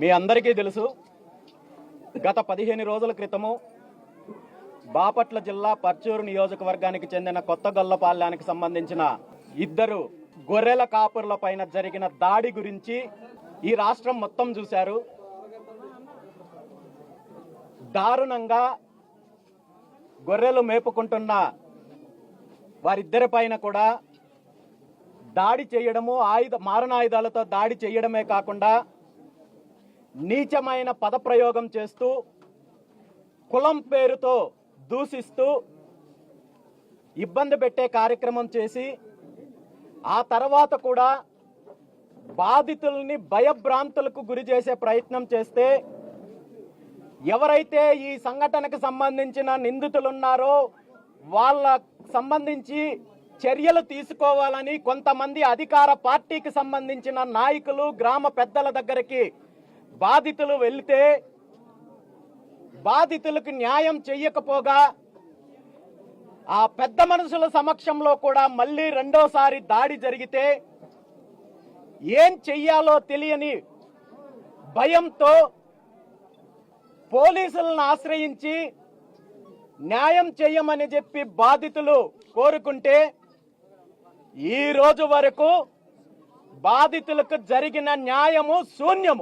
మీ అందరికీ తెలుసు, గత 15 రోజుల క్రితము బాపట్ల జిల్లా పర్చూరు నియోజకవర్గానికి చెందిన కొత్తగొల్లపాలెనికి సంబంధించిన 2 గొర్రెల కాపుర్ల పైన జరిగిన దాడి గురించి ఈ రాష్ట్రం మొత్తం చూశారు. దారుణంగా గొర్రెలు మేపుకుంటున్న వారిద్దరి పైన కూడా దాడి చేయడము, మారణాయుధాలతో దాడి చేయడమే కాకుండా నీచమైన పదప్రయోగం చేస్తూ కులం పేరుతో దూషిస్తూ ఇబ్బంది పెట్టే కార్యక్రమం చేసి ఆ తర్వాత కూడా బాధితుల్ని భయభ్రాంతులకు గురి చేసే ప్రయత్నం చేస్తే ఎవరైతే ఈ సంఘటనకు సంబంధించిన నిందితులున్నారో వాళ్ళ సంబంధించి చర్యలు తీసుకోవాలని కొంతమంది అధికార పార్టీకి సంబంధించిన నాయకులు, గ్రామ పెద్దల దగ్గరికి బాధితులు వెళ్తే బాధితులకు న్యాయం చెయ్యకపోగా ఆ పెద్ద మనుషుల సమక్షంలో కూడా మళ్ళీ రెండోసారి దాడి జరిగితే ఏం చెయ్యాలో తెలియని భయంతో పోలీసులను ఆశ్రయించి న్యాయం చేయమని చెప్పి బాధితులు కోరుకుంటే ఈ రోజు వరకు బాధితులకు జరిగిన న్యాయము శూన్యము.